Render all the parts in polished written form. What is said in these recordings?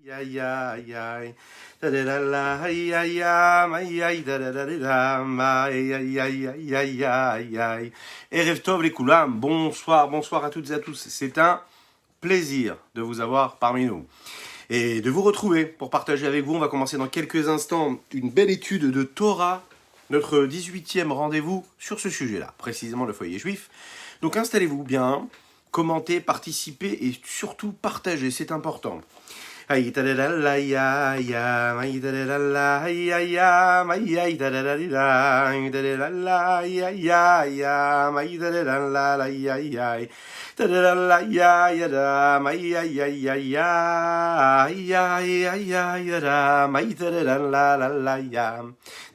Aïe aïe aïe, tadadala, aïe aïe aïe aïe, tadadadam, aïe aïe aïe aïe aïe aïe aïe. Erev Tov les Koulam, bonsoir, bonsoir à toutes et à tous. C'est un plaisir de vous avoir parmi nous et de vous retrouver pour partager avec vous. On va commencer dans quelques instants une belle étude de Torah, notre 18e rendez-vous sur ce sujet-là, précisément le foyer juif. Donc installez-vous bien, commentez, participez et surtout partagez, c'est important. Aïe tadadala ya ya, aïe tadadala ya ya, aïe tadadala, aïe tadadala ya ya ya, aïe tadadala ya ya, tadadala ya ya da, aïe ya ya ya, aïe ya ya ya da, aïe tadadala la la ya,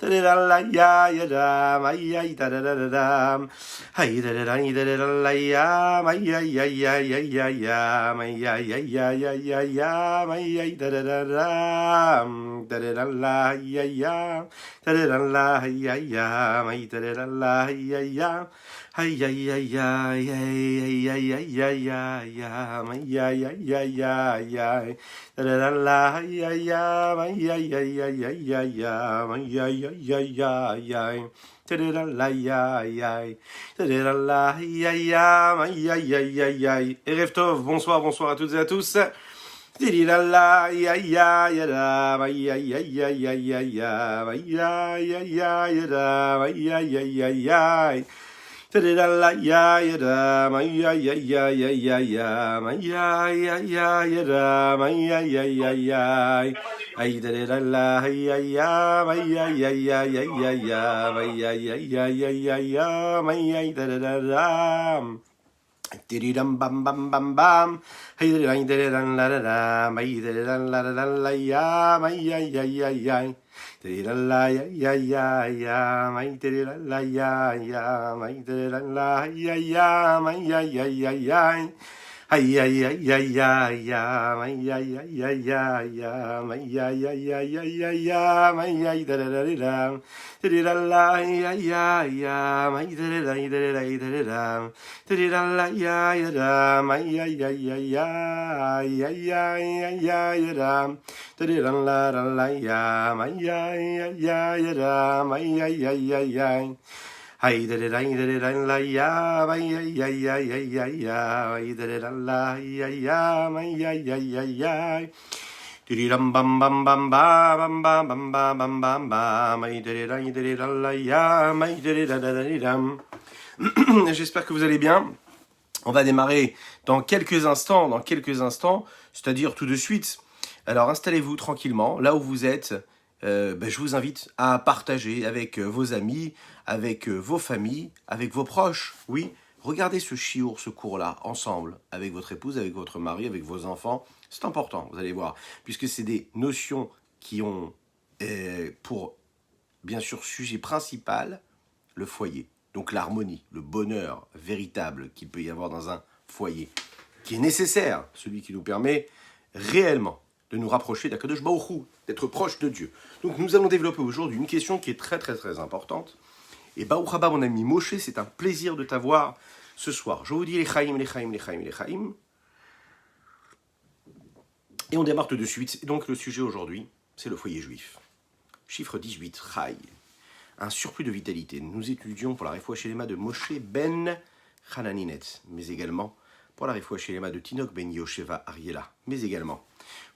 tadadala ya ya da, aïe tadadala, aïe tadadala ya, aïe ya ya ya ya ya, aïe ya ya ya ya ya. Ay da da da da la ya ya da da la ya ya ay da da la ya ya ay ya ya ya ya ya ya ya ya ay ya ya ya ya ya da da la ya ya ay ya ya ya ya ya ya ay ya ya ya ya ya la ya ya la ya ya ay ya ya ya ya. Erev Tov, bonsoir, bonsoir à toutes et à tous. La ya ya ya da ya ya ya ya ya ya ya ya ya ya da ya ya ya ya la ya ya da ya ya ya ya ya ya ya ya ya ya da ya ya ya ya ay da la ya ya ya ya ya ya ya ya ya ya ya ya ya ay da da Diridam bam bam bam bam, hey diridam la la la, may diridam la la la la ya, may ya ya ya ya, diridam la ya ya ya ya, may diridam la ya ya, may diridam la ya ya, may ya ya ya ya. Ay ay ay ay ay ay ay ay ay ay ay ay ay ay ay ay ay da da da da da la ya ya ya ay da da da da da la ya ya da ay ay ay ay ay ay ay ay da da la la ya ay ay ay ay da ay ay ay ay ay. Ay da da da la ya, ay ay ay ay ay ay ay da la ya ya, ay ay ay ay ay. Diridam bam bam bam bam bam bam bam bam bam bam, ay da la ya, ay da. J'espère que vous allez bien. On va démarrer dans quelques instants, c'est-à-dire tout de suite. Alors installez-vous tranquillement, là où vous êtes. Je vous invite à partager avec vos amis, avec vos familles, avec vos proches. Oui, regardez ce chiour, ce cours-là, ensemble, avec votre épouse, avec votre mari, avec vos enfants. C'est important, vous allez voir, puisque c'est des notions qui ont pour, bien sûr, sujet principal, le foyer. Donc l'harmonie, le bonheur véritable qu'il peut y avoir dans un foyer, qui est nécessaire, celui qui nous permet réellement de nous rapprocher d'Akadosh Baruch Hu, d'être proche de Dieu. Donc nous allons développer aujourd'hui une question qui est très très très importante. Et Baruch Haba, mon ami Moshe, c'est un plaisir de t'avoir ce soir. Je vous dis les chaim, les chaim, les chaim, les chaim. Et on démarre tout de suite. Et donc le sujet aujourd'hui, c'est le foyer juif. Chiffre 18, Chai. Un surplus de vitalité. Nous étudions pour la Refoua Shelema de Moshe ben Hananinet, mais également pour la Refoua Shelema de Tinok ben Yosheva Ariela, mais également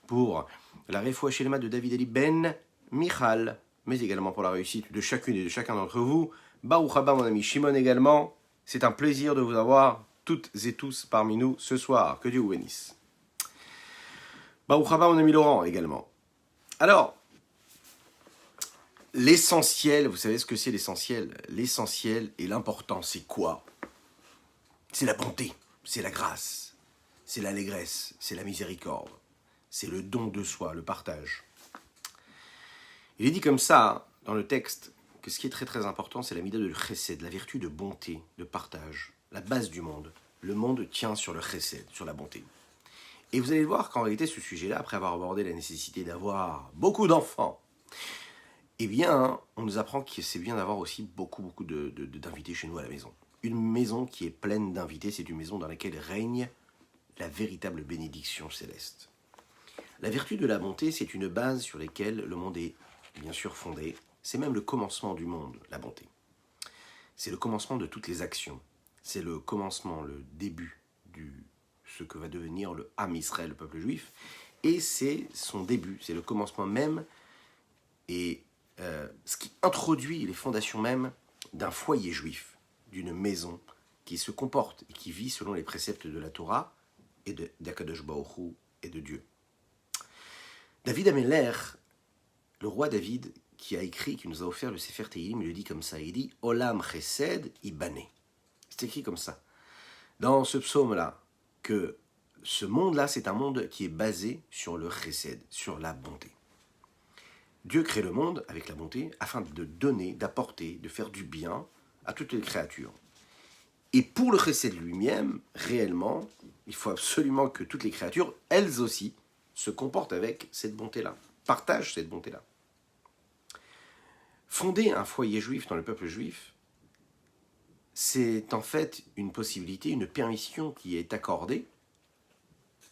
pour la Refoua Shelema de David Ali ben Michal, mais également pour la réussite de chacune et de chacun d'entre vous. Baruch Haba, mon ami Shimon également. C'est un plaisir de vous avoir toutes et tous parmi nous ce soir. Que Dieu vous bénisse. Baruch Haba, mon ami Laurent également. Alors, l'essentiel, vous savez ce que c'est l'essentiel? L'essentiel et l'important, c'est quoi? C'est la bonté, c'est la grâce, c'est l'allégresse, c'est la miséricorde. C'est le don de soi, le partage. Il est dit comme ça, dans le texte, que ce qui est très très important, c'est la mida de chesed, la vertu de bonté, de partage, la base du monde. Le monde tient sur le chesed, sur la bonté. Et vous allez voir qu'en réalité, ce sujet-là, après avoir abordé la nécessité d'avoir beaucoup d'enfants, eh bien, on nous apprend que c'est bien d'avoir aussi beaucoup d'invités chez nous à la maison. Une maison qui est pleine d'invités, c'est une maison dans laquelle règne la véritable bénédiction céleste. La vertu de la bonté, c'est une base sur laquelle le monde est bien sûr fondé. C'est même le commencement du monde, la bonté. C'est le commencement de toutes les actions. C'est le commencement, le début de ce que va devenir le Ham Israël, le peuple juif. Et c'est son début, c'est le commencement même et ce qui introduit les fondations même d'un foyer juif, d'une maison qui se comporte et qui vit selon les préceptes de la Torah et d'Akadosh Baruch Hu et de Dieu. David Ameller, le roi David, qui a écrit, qui nous a offert le Sefer Tehillim, il le dit comme ça, il dit « Olam chesed ibane ». C'est écrit comme ça. Dans ce psaume-là, que ce monde-là, c'est un monde qui est basé sur le chesed, sur la bonté. Dieu crée le monde avec la bonté afin de donner, d'apporter, de faire du bien à toutes les créatures. Et pour le chesed lui-même, réellement, il faut absolument que toutes les créatures, elles aussi, se comportent avec cette bonté-là, partagent cette bonté-là. Fonder un foyer juif dans le peuple juif, c'est en fait une possibilité, une permission qui est accordée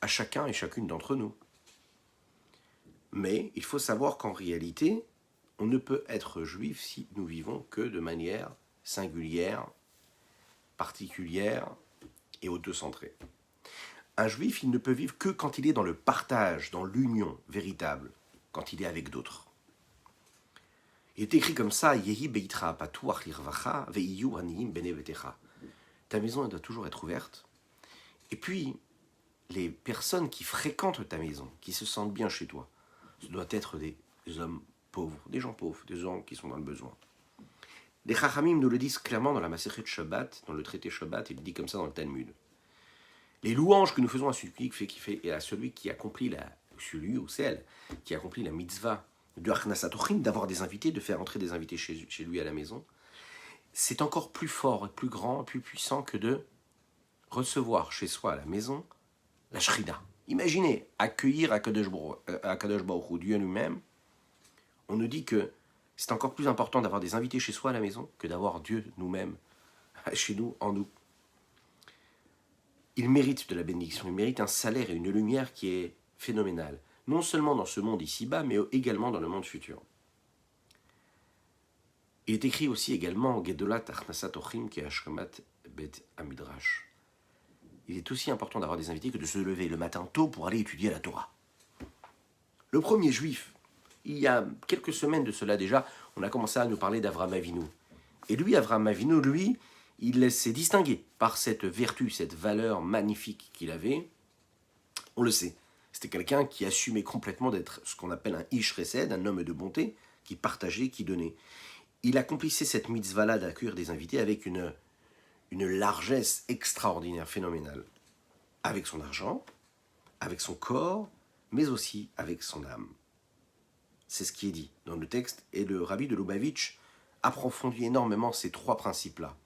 à chacun et chacune d'entre nous. Mais il faut savoir qu'en réalité, on ne peut être juif si nous vivons que de manière singulière, particulière et autocentrée. Un juif, il ne peut vivre que quand il est dans le partage, dans l'union véritable, quand il est avec d'autres. Il est écrit comme ça, Yehi beitra patuach lirvacha veiyu aniyim bene vetecha. Ta maison, elle doit toujours être ouverte. Et puis, les personnes qui fréquentent ta maison, qui se sentent bien chez toi, ce doit être des hommes pauvres, des gens pauvres, des gens qui sont dans le besoin. Les Chachamim nous le disent clairement dans la Masechet Shabbat, dans le traité Shabbat, il dit comme ça dans le Talmud. Les louanges que nous faisons à celui qui fait et à celui qui accomplit celui ou celle qui accomplit la mitzvah de Achnasat Ochim, d'avoir des invités, de faire entrer des invités chez lui à la maison, c'est encore plus fort, plus grand, plus puissant que de recevoir chez soi à la maison la Shrina. Imaginez, accueillir Akadosh Baruch Hu, Dieu lui-même. On nous dit que c'est encore plus important d'avoir des invités chez soi à la maison que d'avoir Dieu nous-mêmes, chez nous, en nous. Il mérite de la bénédiction, il mérite un salaire et une lumière qui est phénoménale. Non seulement dans ce monde ici-bas, mais également dans le monde futur. Il est écrit aussi également Gedolat Achnasat Ochim ki Ashkamat Bet Amidrash. Il est aussi important d'avoir des invités que de se lever le matin tôt pour aller étudier la Torah. Le premier juif, il y a quelques semaines de cela déjà, on a commencé à nous parler d'Avraham Avinu. Et lui, Avraham Avinu, lui, il s'est distingué par cette vertu, cette valeur magnifique qu'il avait. On le sait. C'était quelqu'un qui assumait complètement d'être ce qu'on appelle un Ish Chesed, un homme de bonté, qui partageait, qui donnait. Il accomplissait cette mitzvah-là d'accueillir des invités avec une largesse extraordinaire, phénoménale. Avec son argent, avec son corps, mais aussi avec son âme. C'est ce qui est dit dans le texte, et le rabbi de Lubavitch approfondit énormément ces trois principes-là.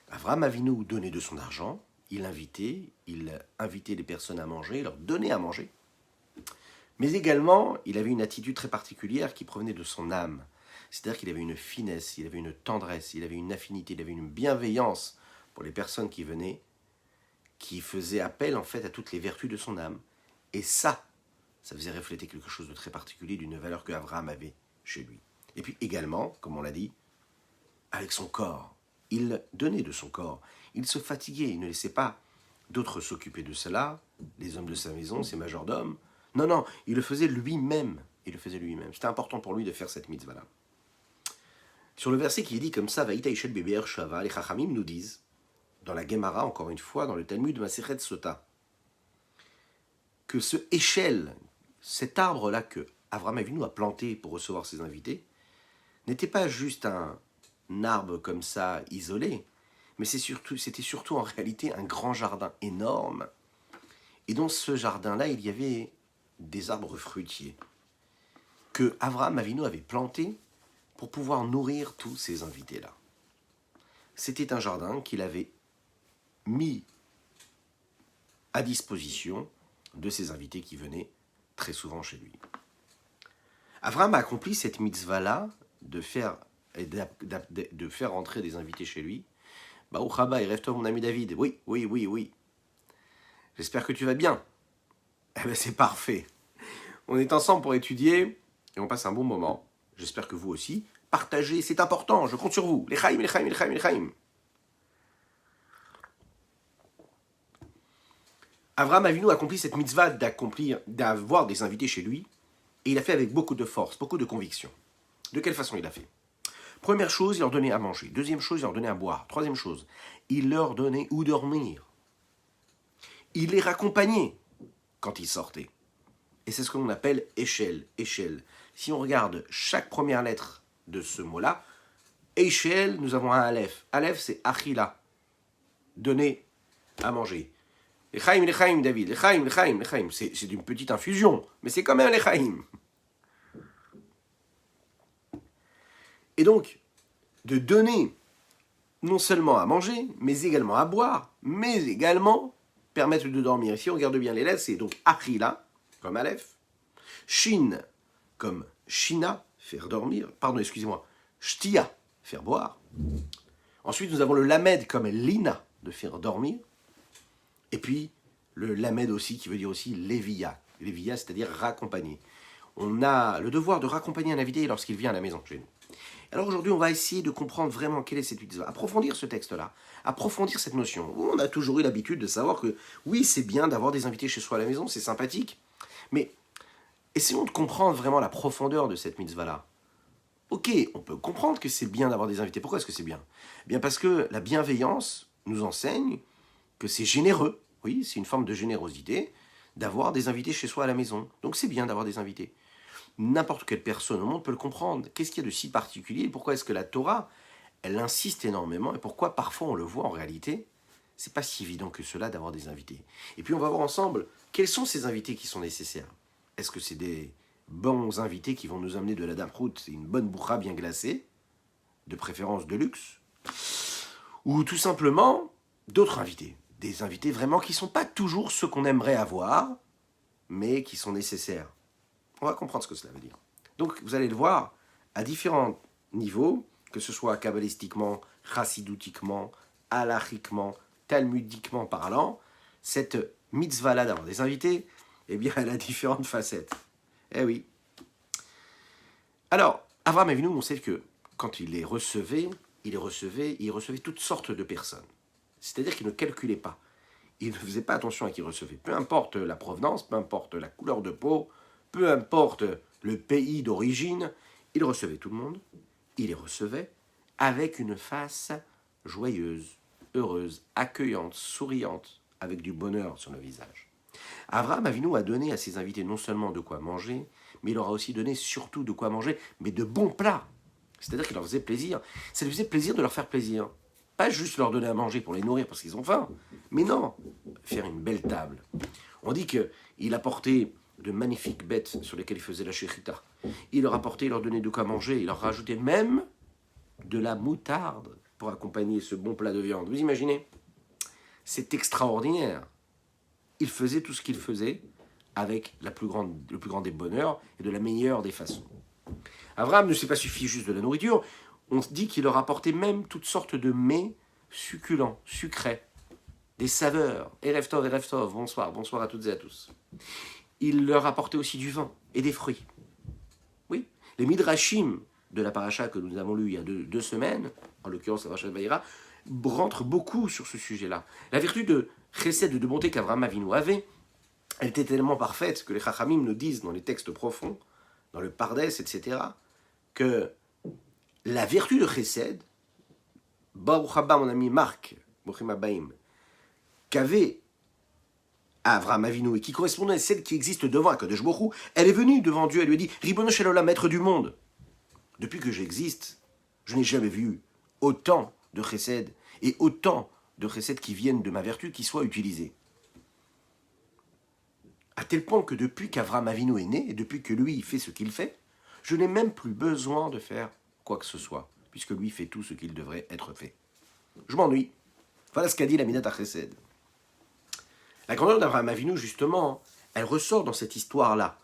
Avraham Avinu donnait de son argent, il invitait les personnes à manger, leur donnait à manger. Mais également, il avait une attitude très particulière qui provenait de son âme. C'est-à-dire qu'il avait une finesse, il avait une tendresse, il avait une affinité, il avait une bienveillance pour les personnes qui venaient, qui faisaient appel en fait à toutes les vertus de son âme. Et ça faisait refléter quelque chose de très particulier, d'une valeur que Abraham avait chez lui. Et puis également, comme on l'a dit, avec son corps. Il donnait de son corps. Il se fatiguait, il ne laissait pas d'autres s'occuper de cela, les hommes de sa maison, ses majordomes. Non, il le faisait lui-même. C'était important pour lui de faire cette mitzvah-là. Sur le verset qui est dit comme ça, Vaïta Ishel Beber Shava, les Chachamim nous disent, dans la Gemara, encore une fois, dans le Talmud Masechet Sota, que ce échelle, cet arbre-là que Avraham Avinu a planté pour recevoir ses invités, n'était pas juste un arbre comme ça, isolé, mais c'était surtout en réalité un grand jardin énorme. Et dans ce jardin-là, il y avait des arbres fruitiers que Avraham Avinu avait plantés pour pouvoir nourrir tous ces invités-là. C'était un jardin qu'il avait mis à disposition de ses invités qui venaient très souvent chez lui. Avraham a accompli cette mitzvah-là de faire entrer des invités chez lui. Baruch haba, et rêve-toi mon ami David. Oui. J'espère que tu vas bien. Eh bien c'est parfait. On est ensemble pour étudier et on passe un bon moment. J'espère que vous aussi. Partagez, c'est important, je compte sur vous. Les chaim, les chaim, les chaim, les chaim. Avraham Avinu accomplit cette mitzvah d'avoir des invités chez lui, et il a fait avec beaucoup de force, beaucoup de conviction. De quelle façon il a fait? Première chose, il leur donnait à manger. Deuxième chose, il leur donnait à boire. Troisième chose, il leur donnait où dormir. Il les raccompagnait quand ils sortaient. Et c'est ce que l'on appelle échelle, échelle. Si on regarde chaque première lettre de ce mot-là, échelle, nous avons un aleph. Aleph, c'est achila, donner à manger. L'echaim, David, l'echaim. C'est une petite infusion, mais c'est quand même l'echaim. Et donc, de donner non seulement à manger, mais également à boire, mais également permettre de dormir. Ici, on regarde bien les lettres, c'est donc achila, comme aleph, shin, comme shina, faire dormir, pardon, excusez-moi, shtia, faire boire. Ensuite, nous avons le lamed comme lina, de faire dormir. Et puis, le lamed aussi, qui veut dire aussi lévia. Lévia, c'est-à-dire raccompagner. On a le devoir de raccompagner un invité lorsqu'il vient à la maison chez nous. Alors aujourd'hui, on va essayer de comprendre vraiment quelle est cette mitzvah, approfondir ce texte-là, approfondir cette notion. On a toujours eu l'habitude de savoir que, oui, c'est bien d'avoir des invités chez soi à la maison, c'est sympathique, mais essayons de comprendre vraiment la profondeur de cette mitzvah-là. Ok, on peut comprendre que c'est bien d'avoir des invités. Pourquoi est-ce que c'est bien? Bien parce que la bienveillance nous enseigne que c'est généreux, oui, c'est une forme de générosité, d'avoir des invités chez soi à la maison. Donc c'est bien d'avoir des invités. N'importe quelle personne au monde peut le comprendre. Qu'est-ce qu'il y a de si particulier? Pourquoi est-ce que la Torah, elle insiste énormément? Et pourquoi parfois on le voit en réalité? C'est pas si évident que cela d'avoir des invités. Et puis on va voir ensemble, quels sont ces invités qui sont nécessaires? Est-ce que c'est des bons invités qui vont nous amener de la damroute, une bonne bourra bien glacée, de préférence de luxe? Ou tout simplement, d'autres invités? Des invités vraiment qui ne sont pas toujours ceux qu'on aimerait avoir, mais qui sont nécessaires. On va comprendre ce que cela veut dire. Donc, vous allez le voir, à différents niveaux, que ce soit kabbalistiquement, chassidoutiquement, halachiquement, talmudiquement parlant, cette mitzvah-là d'avoir des invités, eh bien, elle a différentes facettes. Eh oui. Alors, Avraham Avinu, on sait que quand il recevait toutes sortes de personnes. C'est-à-dire qu'il ne calculait pas. Il ne faisait pas attention à qui il recevait. Peu importe la provenance, peu importe la couleur de peau, peu importe le pays d'origine, il recevait tout le monde. Il les recevait avec une face joyeuse, heureuse, accueillante, souriante, avec du bonheur sur le visage. Avraham Avinu a donné à ses invités non seulement de quoi manger, mais il leur a aussi donné surtout de quoi manger, mais de bons plats. C'est-à-dire qu'il leur faisait plaisir. Ça lui faisait plaisir de leur faire plaisir. Pas juste leur donner à manger pour les nourrir parce qu'ils ont faim, mais non, faire une belle table. On dit qu'il apportait de magnifiques bêtes sur lesquelles il faisait la shechita. Il leur apportait, il leur donnait de quoi manger, il leur rajoutait même de la moutarde pour accompagner ce bon plat de viande. Vous imaginez? C'est extraordinaire. Il faisait tout ce qu'il faisait avec le plus grand des bonheurs et de la meilleure des façons. Avraham ne s'est pas suffi juste de la nourriture. On dit qu'il leur apportait même toutes sortes de mets succulents, sucrés, des saveurs. Erev Tov, bonsoir à toutes et à tous. Il leur apportait aussi du vin et des fruits. Oui, les midrashim de la paracha que nous avons lu il y a deux semaines, en l'occurrence la paracha de Vaïra, rentrent beaucoup sur ce sujet-là. La vertu de chesed, de bonté qu'Avraham Avinu avait, elle était tellement parfaite que les chachamim nous disent dans les textes profonds, dans le Pardes, etc., que la vertu de chesed, Baruch haba mon ami Marc, Bochim habaim, qu'avait Avraham Avinu et qui correspondait à celle qui existe devant Akadosh Baruch Hu, elle est venue devant Dieu, elle lui a dit « Ribono shel olam, maître du monde, depuis que j'existe, je n'ai jamais vu autant de chesed et autant de chesed qui viennent de ma vertu qui soient utilisés. » À tel point que depuis qu'Avraham Avinu est né, et depuis que lui fait ce qu'il fait, je n'ai même plus besoin de faire quoi que ce soit, puisque lui fait tout ce qu'il devrait être fait. Je m'ennuie. Voilà ce qu'a dit la Midat HaChesed. La grandeur d'Avraham Avinu, justement, elle ressort dans cette histoire-là,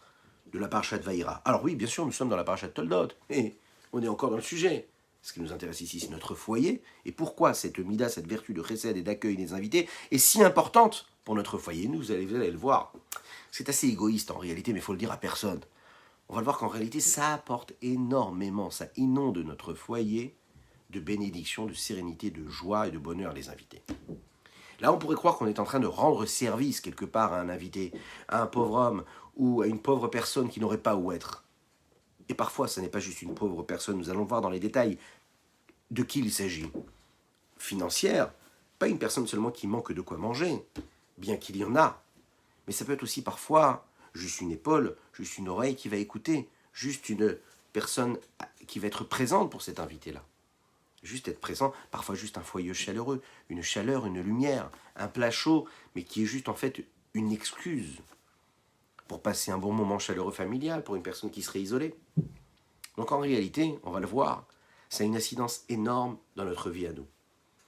de la Parashat Vaïra. Alors oui, bien sûr, nous sommes dans la Parashat Toldot, et on est encore dans le sujet. Ce qui nous intéresse ici, c'est notre foyer, et pourquoi cette Mida, cette vertu de Chesed et d'accueil des invités, est si importante pour notre foyer. Nous, vous allez le voir. C'est assez égoïste en réalité, mais il faut le dire à personne. On va le voir qu'en réalité, ça apporte énormément, ça inonde notre foyer de bénédiction, de sérénité, de joie et de bonheur, les invités. Là, on pourrait croire qu'on est en train de rendre service quelque part à un invité, à un pauvre homme ou à une pauvre personne qui n'aurait pas où être. Et parfois, ce n'est pas juste une pauvre personne, nous allons voir dans les détails de qui il s'agit. Financière, pas une personne seulement qui manque de quoi manger, bien qu'il y en a, mais ça peut être aussi parfois juste une épaule, juste une oreille qui va écouter, juste une personne qui va être présente pour cet invité-là. Juste être présent, parfois juste un foyer chaleureux, une chaleur, une lumière, un plat chaud, mais qui est juste en fait une excuse pour passer un bon moment chaleureux familial pour une personne qui serait isolée. Donc en réalité, on va le voir, ça a une incidence énorme dans notre vie à nous.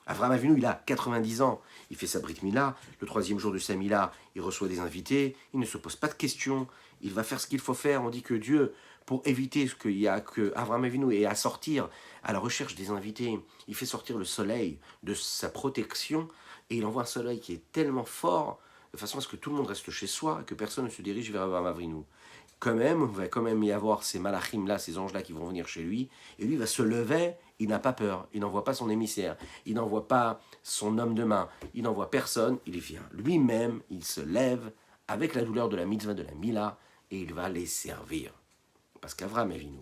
Avraham Avinu, il a 90 ans, il fait sa Brit Mila, le 3e jour de sa Mila, il reçoit des invités, il ne se pose pas de questions, il va faire ce qu'il faut faire. On dit que Dieu, pour éviter ce qu'il y a, que Avraham Avinu ait à sortir à la recherche des invités, il fait sortir le soleil de sa protection et il envoie un soleil qui est tellement fort, de façon à ce que tout le monde reste chez soi, que personne ne se dirige vers Avraham Avinu. Quand même, il va quand même y avoir ces malachim-là, ces anges-là qui vont venir chez lui, et lui va se lever, il n'a pas peur, il n'envoie pas son émissaire, il n'envoie pas son homme de main, il n'envoie personne, il vient lui-même, il se lève avec la douleur de la mitzvah de la Mila, et il va les servir. Parce qu'Avraham Avinu,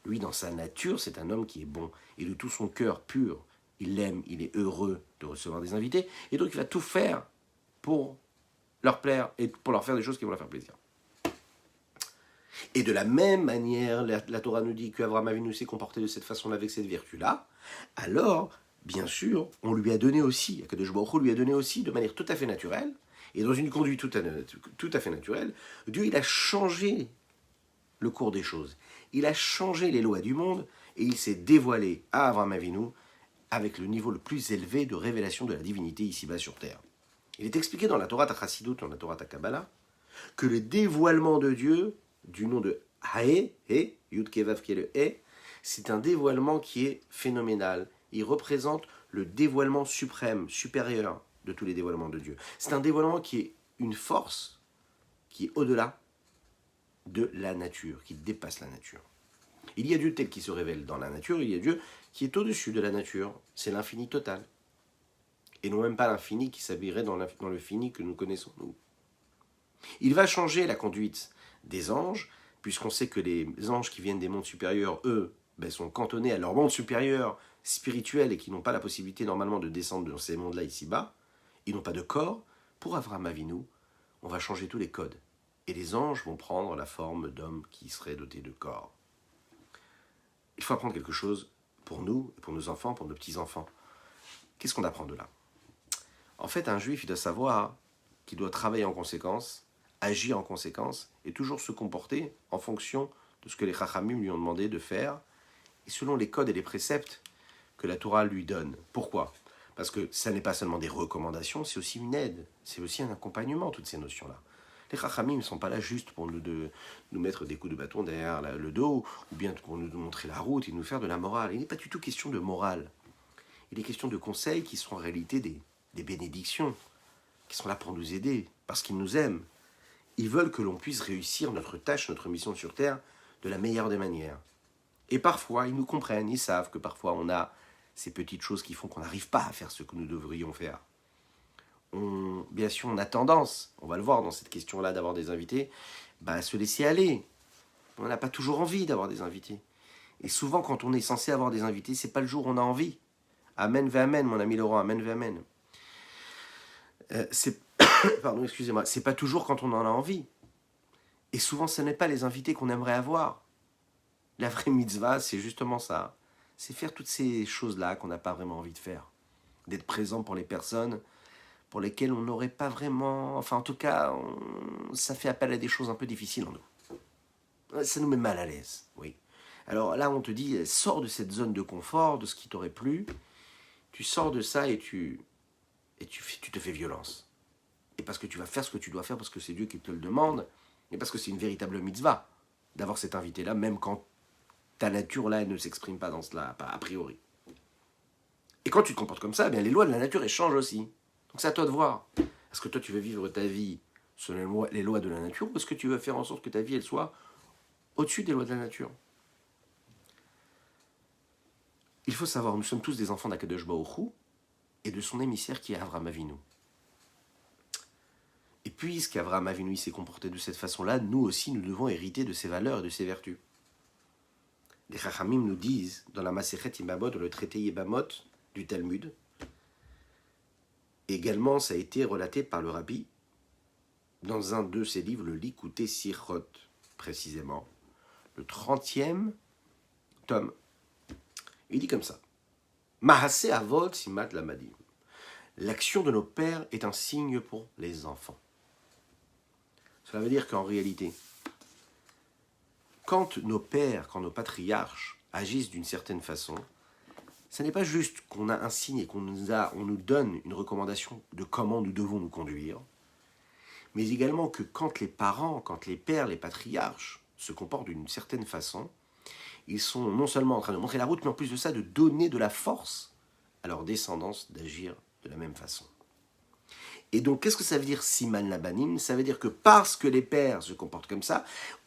lui dans sa nature, c'est un homme qui est bon, et de tout son cœur pur, il l'aime, il est heureux de recevoir des invités, et donc il va tout faire pour leur plaire, et pour leur faire des choses qui vont leur faire plaisir. Et de la même manière, la Torah nous dit qu'Avraham Avinu s'est comporté de cette façon-là, avec cette vertu-là, alors, bien sûr, on lui a donné aussi, Akadosh Baruch Hu lui a donné aussi, de manière tout à fait naturelle, et dans une conduite tout à fait naturelle, Dieu, il a changé le cours des choses. Il a changé les lois du monde, et il s'est dévoilé à Avraham Avinu avec le niveau le plus élevé de révélation de la divinité ici-bas sur terre. Il est expliqué dans la Torah Chassidut, dans la Torah Kabbalah, que le dévoilement de Dieu, du nom de Hae, Yud Kevav qui est le He, c'est un dévoilement qui est phénoménal. Il représente le dévoilement suprême, supérieur de tous les dévoilements de Dieu. C'est un dévoilement qui est une force qui est au-delà de la nature, qui dépasse la nature. Il y a Dieu tel qui se révèle dans la nature, il y a Dieu qui est au-dessus de la nature, c'est l'infini total. Et non même pas l'infini qui s'habillerait dans le fini que nous connaissons, nous. Il va changer la conduite des anges, puisqu'on sait que les anges qui viennent des mondes supérieurs, eux, sont cantonnés à leur monde supérieur spirituel et qui n'ont pas la possibilité normalement de descendre dans ces mondes-là ici-bas. Ils n'ont pas de corps. Pour Avraham Avinu, on va changer tous les codes. Et les anges vont prendre la forme d'hommes qui seraient dotés de corps. Il faut apprendre quelque chose pour nous, pour nos enfants, pour nos petits-enfants. Qu'est-ce qu'on apprend de là? En fait, un juif, il doit savoir qu'il doit travailler en conséquence, agir en conséquence et toujours se comporter en fonction de ce que les Chachamim lui ont demandé de faire et selon les codes et les préceptes que la Torah lui donne. Pourquoi? Parce que ça n'est pas seulement des recommandations, c'est aussi une aide, c'est aussi un accompagnement, toutes ces notions-là. Les Chachamim ne sont pas là juste pour nous mettre des coups de bâton derrière le dos ou bien pour nous montrer la route et nous faire de la morale. Il n'est pas du tout question de morale. Il est question de conseils qui sont en réalité des bénédictions, qui sont là pour nous aider, parce qu'ils nous aiment. Ils veulent que l'on puisse réussir notre tâche, notre mission sur Terre, de la meilleure des manières. Et parfois, ils nous comprennent, ils savent que parfois on a ces petites choses qui font qu'on n'arrive pas à faire ce que nous devrions faire. Bien sûr, on a tendance, on va le voir dans cette question-là d'avoir des invités, à se laisser aller. On n'a pas toujours envie d'avoir des invités. Et souvent, quand on est censé avoir des invités, c'est pas le jour où on a envie. Amen, ve amen, mon ami Laurent, amen, ve amen. Pardon, excusez-moi, c'est pas toujours quand on en a envie. Et souvent, ce n'est pas les invités qu'on aimerait avoir. La vraie mitzvah, c'est justement ça. C'est faire toutes ces choses-là qu'on n'a pas vraiment envie de faire. D'être présent pour les personnes pour lesquelles on n'aurait pas vraiment... Enfin, en tout cas, ça fait appel à des choses un peu difficiles en nous. Ça nous met mal à l'aise, oui. Alors là, on te dit, sors de cette zone de confort, de ce qui t'aurait plu. Tu sors de ça et tu te fais violence. Et parce que tu vas faire ce que tu dois faire, parce que c'est Dieu qui te le demande, et parce que c'est une véritable mitzvah d'avoir cet invité-là, même quand ta nature là elle ne s'exprime pas dans cela, a priori. Et quand tu te comportes comme ça, les lois de la nature elles changent aussi. Donc c'est à toi de voir. Est-ce que toi, tu veux vivre ta vie selon les lois de la nature, ou est-ce que tu veux faire en sorte que ta vie, elle soit au-dessus des lois de la nature? Il faut savoir, nous sommes tous des enfants d'Akadosh Baruch Hu et de son émissaire qui est Avraham Avinu. Et puisqu'Avraham Avinu s'est comporté de cette façon-là, nous aussi, nous devons hériter de ses valeurs et de ses vertus. Les Chachamim nous disent, dans la Masechet Yibamot, dans le traité Yibamot du Talmud, également ça a été relaté par le Rabbi dans un de ses livres, le Likutei Sichot, précisément, le 30e tome. Il dit comme ça: Mahase Avot Simat Lamadim. L'action de nos pères est un signe pour les enfants. Cela veut dire qu'en réalité, quand nos pères, quand nos patriarches agissent d'une certaine façon, ce n'est pas juste qu'on a un signe et on nous donne une recommandation de comment nous devons nous conduire, mais également que quand les parents, quand les pères, les patriarches se comportent d'une certaine façon, ils sont non seulement en train de montrer la route, mais en plus de ça, de donner de la force à leur descendance d'agir de la même façon. Et donc, qu'est-ce que ça veut dire Siman Labanim? Ça veut dire que parce que les pères se comportent comme ça,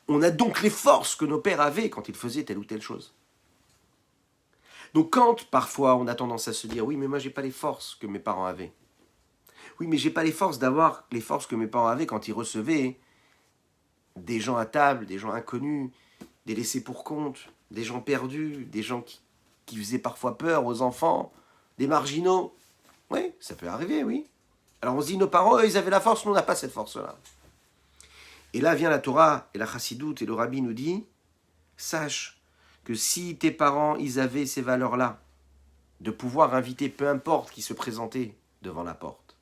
on a donc les forces que nos pères avaient quand ils faisaient telle ou telle chose. Donc quand, parfois, on a tendance à se dire « Oui, mais moi, j'ai pas les forces que mes parents avaient. » Oui, mais j'ai pas les forces d'avoir les forces que mes parents avaient quand ils recevaient des gens à table, des gens inconnus, des laissés pour compte, des gens perdus, des gens qui faisaient parfois peur aux enfants, des marginaux. Oui, ça peut arriver, oui. Alors on se dit, nos parents, eux, ils avaient la force, nous, on n'a pas cette force-là. Et là vient la Torah et la Chassidoute et le Rabbi nous dit, sache que si tes parents, ils avaient ces valeurs-là, de pouvoir inviter peu importe qui se présentait devant la porte,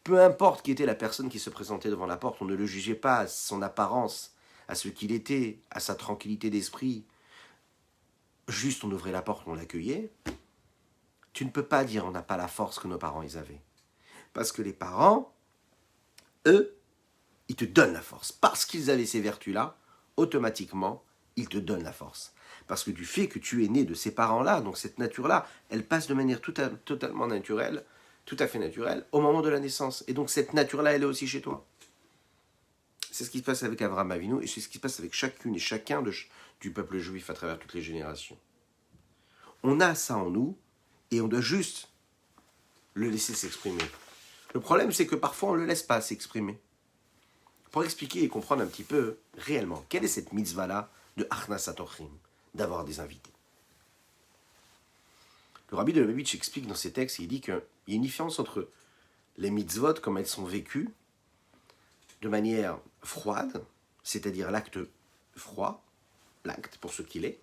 peu importe qui était la personne qui se présentait devant la porte, on ne le jugeait pas à son apparence, à ce qu'il était, à sa tranquillité d'esprit, juste on ouvrait la porte, on l'accueillait, tu ne peux pas dire on n'a pas la force que nos parents, ils avaient. Parce que les parents, eux, ils te donnent la force. Parce qu'ils avaient ces vertus-là, automatiquement, ils te donnent la force. Parce que du fait que tu es né de ces parents-là, donc cette nature-là, elle passe de manière totalement naturelle, tout à fait naturelle, au moment de la naissance. Et donc cette nature-là, elle est aussi chez toi. C'est ce qui se passe avec Avraham Avinu, et c'est ce qui se passe avec chacune et chacun du peuple juif à travers toutes les générations. On a ça en nous, et on doit juste le laisser s'exprimer. Le problème, c'est que parfois, on ne le laisse pas s'exprimer. Pour expliquer et comprendre un petit peu réellement, quelle est cette mitzvah-là de Achnasat Orchim, d'avoir des invités. Le Rabbi de Lubavitch explique dans ses textes, il dit qu'il y a une différence entre les mitzvot, comme elles sont vécues, de manière froide, c'est-à-dire l'acte froid, l'acte pour ce qu'il est,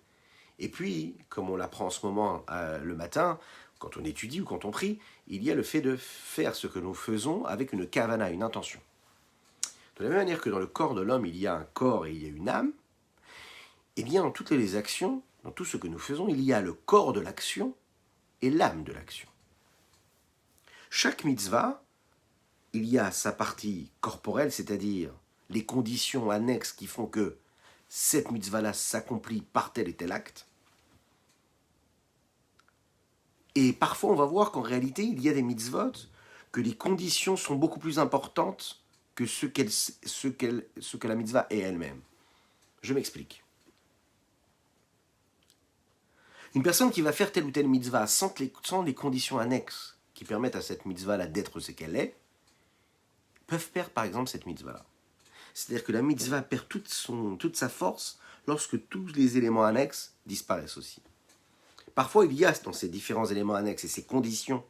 et puis, comme on l'apprend en ce moment le matin, quand on étudie ou quand on prie, il y a le fait de faire ce que nous faisons avec une kavana, une intention. De la même manière que dans le corps de l'homme, il y a un corps et il y a une âme, eh bien, dans toutes les actions, dans tout ce que nous faisons, il y a le corps de l'action et l'âme de l'action. Chaque mitzvah, il y a sa partie corporelle, c'est-à-dire les conditions annexes qui font que cette mitzvah-là s'accomplit par tel et tel acte. Et parfois, on va voir qu'en réalité, il y a des mitzvot, que les conditions sont beaucoup plus importantes que ce que la mitzvah est elle-même. Je m'explique. Une personne qui va faire telle ou telle mitzvah sans les conditions annexes qui permettent à cette mitzvah-là d'être ce qu'elle est, peuvent perdre par exemple cette mitzvah-là. C'est-à-dire que la mitzvah perd toute sa force lorsque tous les éléments annexes disparaissent aussi. Parfois, il y a dans ces différents éléments annexes et ces conditions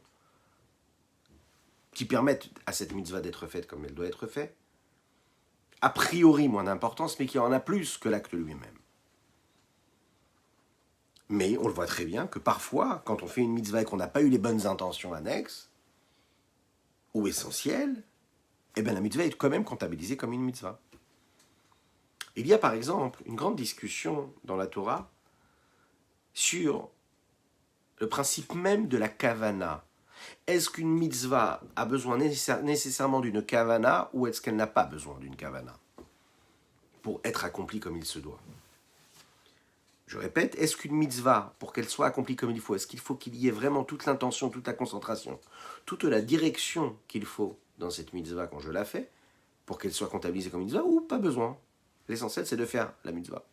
qui permettent à cette mitzvah d'être faite comme elle doit être faite, a priori moins d'importance, mais qui en a plus que l'acte lui-même. Mais on le voit très bien que parfois, quand on fait une mitzvah et qu'on n'a pas eu les bonnes intentions annexes, ou essentielles, eh bien la mitzvah est quand même comptabilisée comme une mitzvah. Il y a par exemple une grande discussion dans la Torah sur le principe même de la kavana. Est-ce qu'une mitzvah a besoin nécessairement d'une kavana ou est-ce qu'elle n'a pas besoin d'une kavana pour être accomplie comme il se doit? Je répète, est-ce qu'une mitzvah, pour qu'elle soit accomplie comme il faut, est-ce qu'il faut qu'il y ait vraiment toute l'intention, toute la concentration, toute la direction qu'il faut dans cette mitzvah quand je la fais, pour qu'elle soit comptabilisée comme mitzvah, ou pas besoin. L'essentiel, c'est de faire la mitzvah.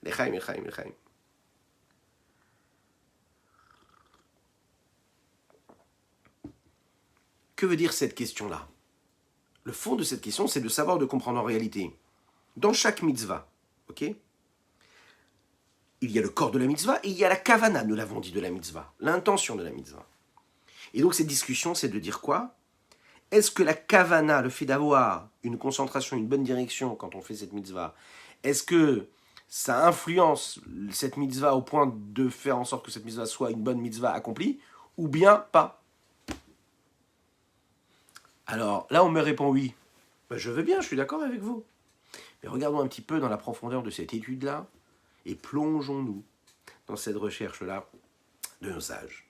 Lechaim, lechaim, lechaim. Que veut dire cette question-là? Le fond de cette question, c'est de savoir, de comprendre en réalité. Dans chaque mitzvah, ok, il y a le corps de la mitzvah et il y a la kavana, nous l'avons dit, de la mitzvah, l'intention de la mitzvah. Et donc cette discussion, c'est de dire quoi? Est-ce que la kavana, le fait d'avoir une concentration, une bonne direction quand on fait cette mitzvah, est-ce que ça influence cette mitzvah au point de faire en sorte que cette mitzvah soit une bonne mitzvah accomplie, ou bien pas? Alors là, on me répond oui. Ben, je veux bien, je suis d'accord avec vous. Mais regardons un petit peu dans la profondeur de cette étude-là et plongeons-nous dans cette recherche-là de nos sages.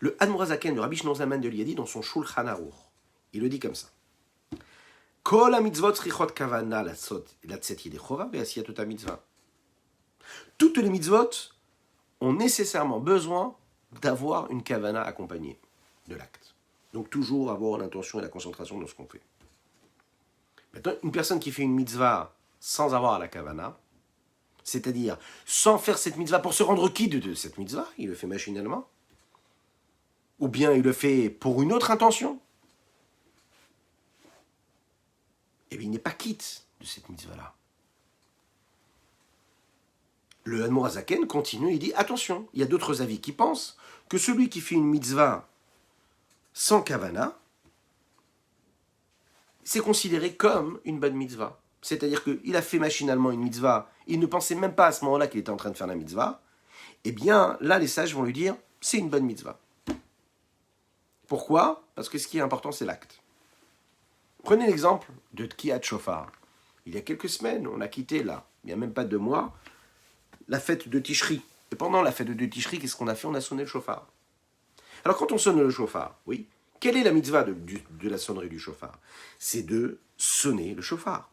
Le Admor HaZaken, le Rabbi Shneur Zalman de Liadi, dans son Shulchan Aruch, il le dit comme ça. Kol ha-mitzvot tzrichot kavana latzet yedei chova ve'asiyat ha-mitzvah. Toutes les mitzvot ont nécessairement besoin d'avoir une kavana accompagnée de l'acte. Donc toujours avoir l'intention et la concentration dans ce qu'on fait. Maintenant, une personne qui fait une mitzvah sans avoir la kavana, c'est-à-dire sans faire cette mitzvah pour se rendre quitte de cette mitzvah, il le fait machinalement, ou bien il le fait pour une autre intention, et bien il n'est pas quitte de cette mitzvah-là. Le Admor HaZaken continue, il dit, attention, il y a d'autres avis qui pensent que celui qui fait une mitzvah sans kavana, c'est considéré comme une bonne mitzvah. C'est-à-dire qu'il a fait machinalement une mitzvah, il ne pensait même pas à ce moment-là qu'il était en train de faire la mitzvah, eh bien là les sages vont lui dire, c'est une bonne mitzvah. Pourquoi? Parce que ce qui est important, c'est l'acte. Prenez l'exemple de Tkiyat Shofar. Il y a quelques semaines, on a quitté là, il n'y a même pas 2 mois, la fête de Tishri. Et pendant la fête de Tishri, qu'est-ce qu'on a fait? On a sonné le shofar. Alors quand on sonne le shofar, oui, quelle est la mitzvah de la sonnerie du shofar? C'est de sonner le shofar.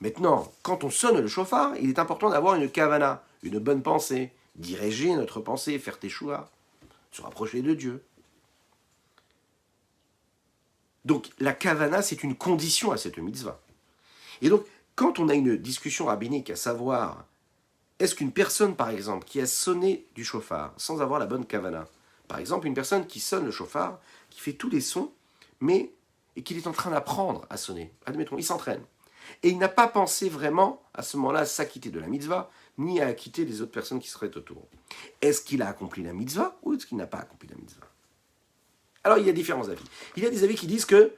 Maintenant, quand on sonne le shofar, il est important d'avoir une kavana, une bonne pensée, diriger notre pensée, faire teshuva, se rapprocher de Dieu. Donc la kavana, c'est une condition à cette mitzvah. Et donc, quand on a une discussion rabbinique, à savoir, est-ce qu'une personne, par exemple, qui a sonné du shofar sans avoir la bonne kavana, par exemple, une personne qui sonne le shofar, qui fait tous les sons, mais et qu'il est en train d'apprendre à sonner, admettons, il s'entraîne, et il n'a pas pensé vraiment, à ce moment-là, à s'acquitter de la mitzvah, ni à acquitter les autres personnes qui seraient autour. Est-ce qu'il a accompli la mitzvah, ou est-ce qu'il n'a pas accompli la mitzvah? Alors, il y a différents avis. Il y a des avis qui disent que,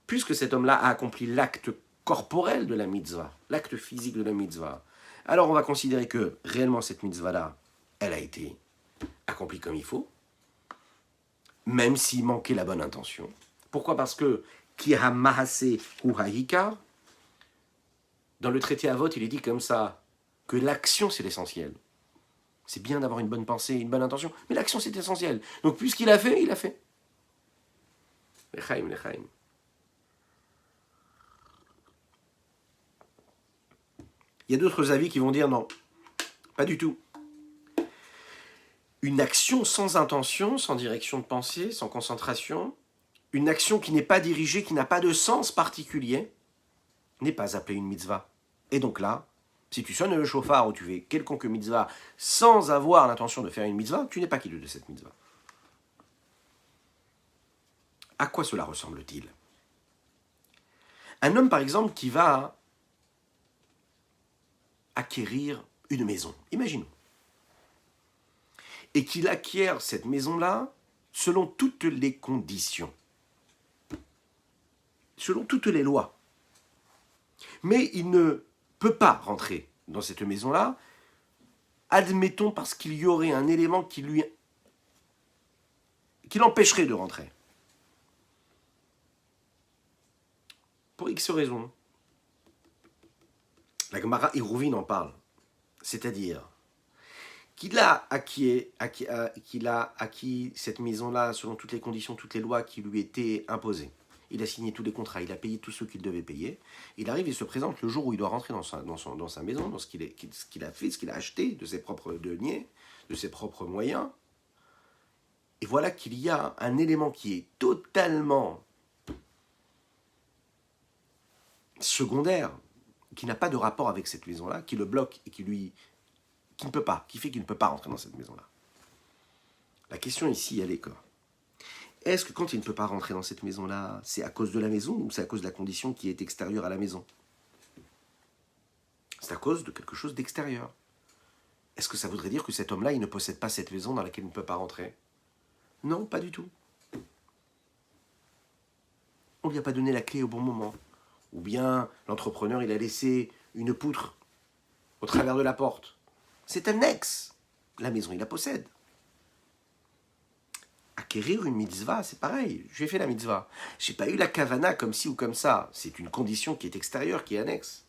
puisque cet homme-là a accompli l'acte corporel de la mitzvah, l'acte physique de la mitzvah, alors on va considérer que, réellement, cette mitzvah-là, elle a été accomplie comme il faut, même s'il manquait la bonne intention. Pourquoi? Parce que, ki ha-mahase hu ha-hikar, dans le traité Avot, il est dit comme ça, que l'action, c'est l'essentiel. C'est bien d'avoir une bonne pensée, une bonne intention, mais l'action, c'est essentiel. Donc, puisqu'il a fait, il a fait. Lechaim, lechaim. Il y a d'autres avis qui vont dire non, pas du tout. Une action sans intention, sans direction de pensée, sans concentration, une action qui n'est pas dirigée, qui n'a pas de sens particulier, n'est pas appelée une mitzvah. Et donc là, si tu sonnes le shofar ou tu fais quelconque mitzvah sans avoir l'intention de faire une mitzvah, tu n'es pas quitte de cette mitzvah. À quoi cela ressemble-t-il? Un homme, par exemple, qui va acquérir une maison, imaginons, et qu'il acquiert cette maison-là selon toutes les conditions, selon toutes les lois. Mais il ne peut pas rentrer dans cette maison-là, admettons parce qu'il y aurait un élément qui l'empêcherait de rentrer. Pour X raisons. La Gemara Eruvin en parle. C'est-à-dire qu'il a acquis cette maison-là selon toutes les conditions, toutes les lois qui lui étaient imposées. Il a signé tous les contrats, il a payé tout ce qu'il devait payer. Il arrive et se présente le jour où il doit rentrer dans sa maison, dans ce qu'il a fait, ce qu'il a acheté, de ses propres deniers, de ses propres moyens. Et voilà qu'il y a un élément qui est totalement secondaire, qui n'a pas de rapport avec cette maison-là, qui le bloque et qui ne peut pas, qui fait qu'il ne peut pas rentrer dans cette maison-là. La question ici, elle est quoi? Est-ce que quand il ne peut pas rentrer dans cette maison-là, c'est à cause de la maison ou c'est à cause de la condition qui est extérieure à la maison? C'est à cause de quelque chose d'extérieur. Est-ce que ça voudrait dire que cet homme-là, il ne possède pas cette maison dans laquelle il ne peut pas rentrer? Non, pas du tout. On ne lui a pas donné la clé au bon moment. Ou bien l'entrepreneur, il a laissé une poutre au travers de la porte. C'est annexe. La maison, il la possède. Acquérir une mitzvah, c'est pareil. J'ai fait la mitzvah. Je n'ai pas eu la kavana comme ci ou comme ça. C'est une condition qui est extérieure, qui est annexe.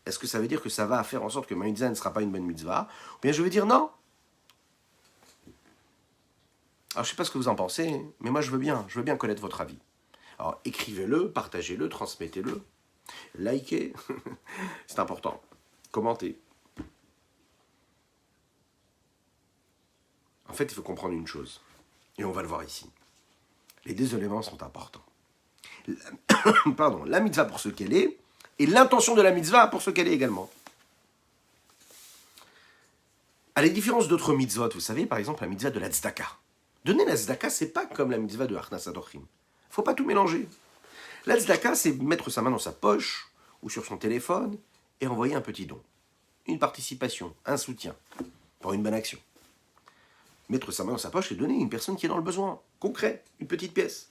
Est-ce que ça veut dire que ça va faire en sorte que ma mitzvah ne sera pas une bonne mitzvah? Ou bien je veux dire non. Alors je ne sais pas ce que vous en pensez, mais moi je veux bien connaître votre avis. Alors écrivez-le, partagez-le, transmettez-le, likez, c'est important, commentez. En fait, il faut comprendre une chose, et on va le voir ici. Les deux éléments sont importants. La mitzvah pour ce qu'elle est, et l'intention de la mitzvah pour ce qu'elle est également. À la différence d'autres mitzvot, vous savez, par exemple la mitzvah de la tzedaka. Donner la tzedaka, c'est pas comme la mitzvah de Achnasat Orchim. Il ne faut pas tout mélanger. La tzedaka, c'est mettre sa main dans sa poche ou sur son téléphone et envoyer un petit don. Une participation, un soutien pour une bonne action. Mettre sa main dans sa poche et donner à une personne qui est dans le besoin. Concret, une petite pièce.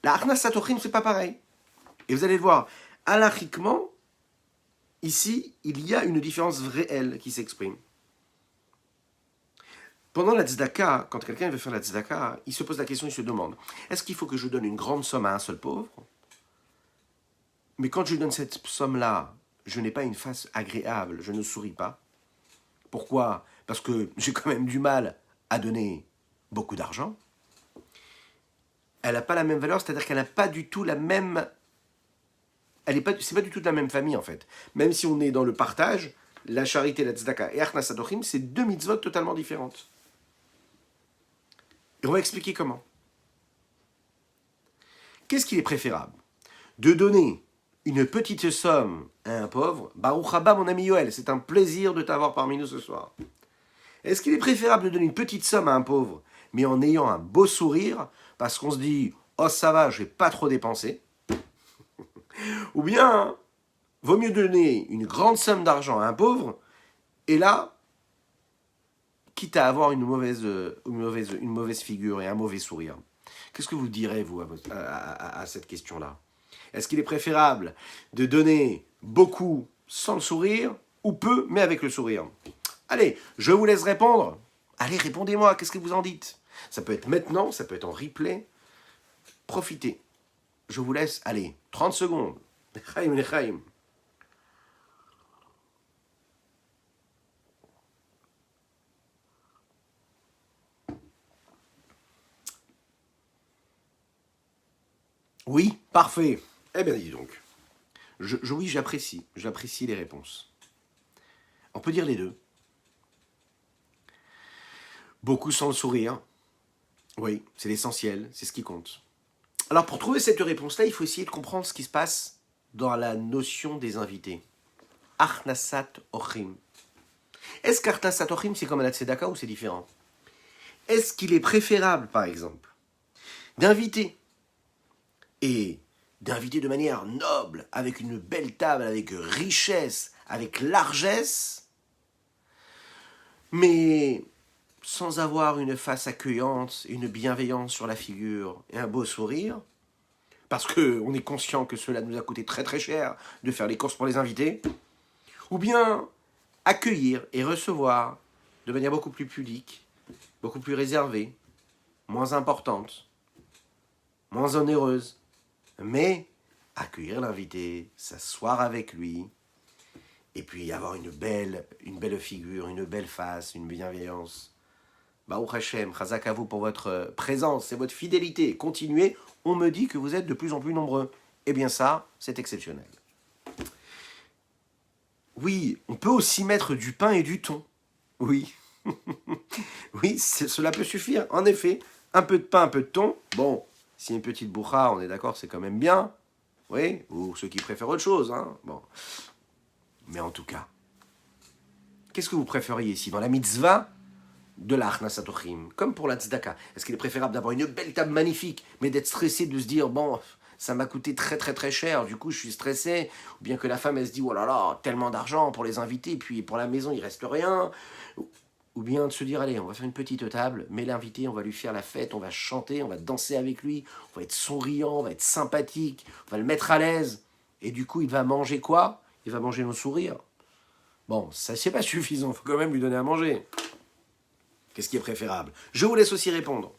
La Achnasat Orchim, c'est pas pareil. Et vous allez le voir, halachiquement, ici, il y a une différence réelle qui s'exprime. Pendant la tzedaka, quand quelqu'un veut faire la tzedaka, il se pose la question, il se demande, est-ce qu'il faut que je donne une grande somme à un seul pauvre? Mais quand je donne cette somme-là, je n'ai pas une face agréable, je ne souris pas. Pourquoi? Parce que j'ai quand même du mal à donner beaucoup d'argent. Elle n'a pas la même valeur, c'est-à-dire qu'elle n'a pas du tout la même... c'est pas du tout de la même famille en fait. Même si on est dans le partage, la charité, la tzedaka et Achnasat Orchim, c'est deux mitzvot totalement différentes. Et on va expliquer comment. Qu'est-ce qu'il est préférable? De donner une petite somme à un pauvre? Baruch haba mon ami Yoel, c'est un plaisir de t'avoir parmi nous ce soir. Est-ce qu'il est préférable de donner une petite somme à un pauvre, mais en ayant un beau sourire, parce qu'on se dit « Oh ça va, je vais pas trop dépenser » ou bien, vaut mieux donner une grande somme d'argent à un pauvre, et là, quitte à avoir une mauvaise figure et un mauvais sourire. Qu'est-ce que vous direz, vous, à cette question-là? Est-ce qu'il est préférable de donner beaucoup sans le sourire, ou peu, mais avec le sourire? Allez, je vous laisse répondre. Allez, répondez-moi, qu'est-ce que vous en dites? Ça peut être maintenant, ça peut être en replay. Profitez. Je vous laisse, allez, 30 secondes. Lechaim, lechaim. Oui, parfait. Eh bien, dis donc. Oui, j'apprécie les réponses. On peut dire les deux. Beaucoup sans le sourire. Oui, c'est l'essentiel, c'est ce qui compte. Alors, pour trouver cette réponse-là, il faut essayer de comprendre ce qui se passe dans la notion des invités. Achnasat Orchim. Est-ce qu'Achnasat Orchim, c'est comme la tzedaka ou c'est différent? Est-ce qu'il est préférable, par exemple, d'inviter et d'inviter de manière noble, avec une belle table, avec richesse, avec largesse, mais sans avoir une face accueillante, une bienveillance sur la figure et un beau sourire, parce qu'on est conscient que cela nous a coûté très très cher de faire les courses pour les invités, ou bien accueillir et recevoir de manière beaucoup plus pudique, beaucoup plus réservée, moins importante, moins onéreuse, mais accueillir l'invité, s'asseoir avec lui, et puis avoir une belle figure, une belle face, une bienveillance. Baruch Hashem, chazak à vous pour votre présence et votre fidélité. Continuez, on me dit que vous êtes de plus en plus nombreux. Eh bien ça, c'est exceptionnel. Oui, on peut aussi mettre du pain et du thon. Oui. Oui, cela peut suffire. En effet, un peu de pain, un peu de thon. Bon, si une petite boucha, on est d'accord, c'est quand même bien. oui, ou ceux qui préfèrent autre chose, hein. Bon. Mais en tout cas, qu'est-ce que vous préfériez ici, dans la mitzvah de la Achnasat Orchim, comme pour la tzedaka? Est-ce qu'il est préférable d'avoir une belle table magnifique, mais d'être stressé, de se dire, bon, ça m'a coûté très très très cher, du coup je suis stressé, ou bien que la femme elle se dit, oh là là, tellement d'argent pour les invités, puis pour la maison il reste rien, ou bien de se dire, allez, on va faire une petite table, mais l'invité, on va lui faire la fête, on va chanter, on va danser avec lui, on va être souriant, on va être sympathique, on va le mettre à l'aise, et du coup il va manger quoi? Il va manger nos sourires. Bon, ça c'est pas suffisant, il faut quand même lui donner à manger. Qu'est-ce qui est préférable? Je vous laisse aussi répondre.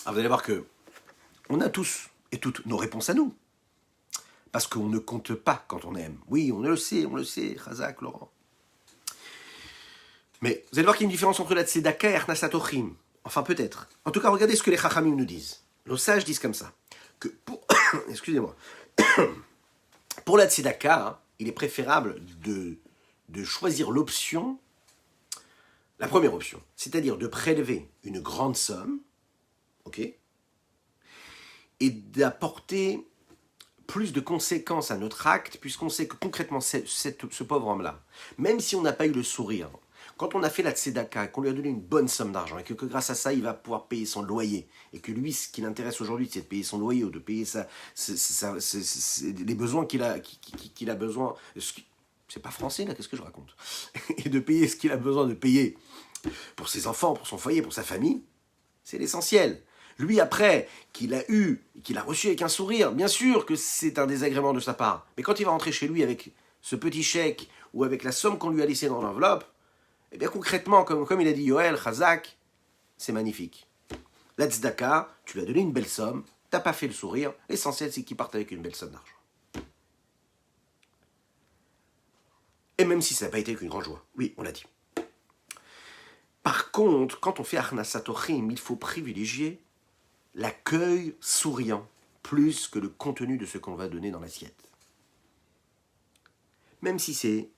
Alors vous allez voir que on a tous et toutes nos réponses à nous. Parce qu'on ne compte pas quand on aime. Oui, on le sait, Chazak, Laurent. Mais vous allez voir qu'il y a une différence entre la tzedaka et Achnasat Orchim. Enfin, peut-être. En tout cas, regardez ce que les Chachamim nous disent. Nos sages disent comme ça. Que pour... Excusez-moi. Pour la tzedaka, hein, il est préférable de choisir l'option, la première option, c'est-à-dire de prélever une grande somme, ok, et d'apporter plus de conséquences à notre acte, puisqu'on sait que concrètement, ce pauvre homme-là, même si on n'a pas eu le sourire, quand on a fait la tzedaka, qu'on lui a donné une bonne somme d'argent, et que grâce à ça, il va pouvoir payer son loyer, et que lui, ce qui l'intéresse aujourd'hui, c'est de payer son loyer, ou de payer les besoins qu'il a besoin, c'est pas français là, qu'est-ce que je raconte, et de payer ce qu'il a besoin de payer pour ses enfants, pour son foyer, pour sa famille, c'est l'essentiel. Lui, après, qu'il a reçu avec un sourire, bien sûr que c'est un désagrément de sa part. Mais quand il va rentrer chez lui avec ce petit chèque ou avec la somme qu'on lui a laissée dans l'enveloppe, eh bien concrètement, comme il a dit Yoel, Chazak, c'est magnifique. La tzedaka, tu lui as donné une belle somme, t'as pas fait le sourire, l'essentiel c'est qu'il parte avec une belle somme d'argent. Et même si ça n'a pas été qu'une grande joie. Oui, on l'a dit. Par contre, quand on fait Achnasat Orchim, il faut privilégier l'accueil souriant, plus que le contenu de ce qu'on va donner dans l'assiette. Même si c'est